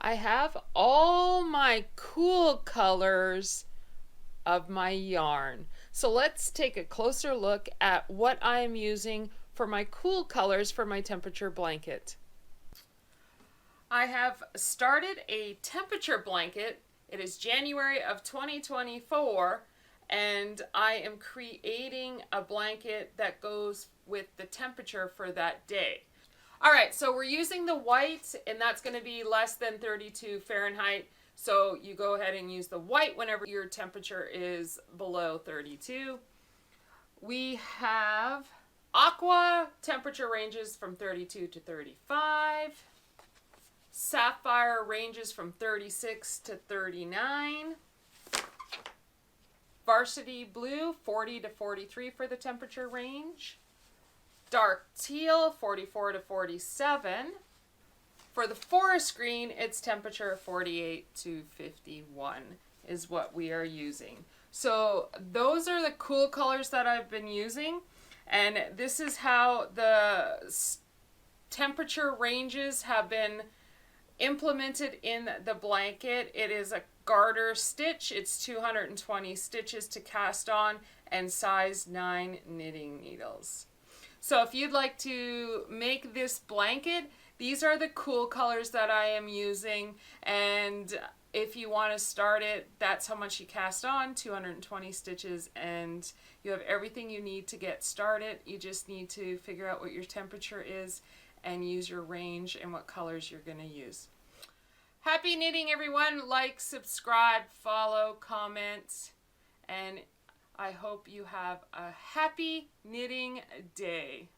I have all my cool colors of my yarn. So let's take a closer look at what I am using for my cool colors for my temperature blanket. I have started a temperature blanket. It is January of 2024 and I am creating a blanket that goes with the temperature for that day. Alright, so we're using the white, and that's going to be less than 32 Fahrenheit. So you go ahead and use the white whenever your temperature is below 32. We have aqua, temperature ranges from 32 to 35. Sapphire ranges from 36 to 39. Varsity blue, 40 to 43 for the temperature range. Dark teal, 44 to 47. For the forest green, its temperature 48 to 51 is what we are using. So those are the cool colors that I've been using, and this is how the temperature ranges have been implemented in the blanket. It is a garter stitch. It's 220 stitches to cast on and size 9 knitting needles. So if you'd like to make this blanket, these are the cool colors that I am using, and if you want to start it, that's how much you cast on, 220 stitches, and you have everything you need to get started. You just need to figure out what your temperature is and use your range and what colors you're going to use. Happy knitting, everyone. Like, subscribe, follow, comment, and I hope you have a happy knitting day.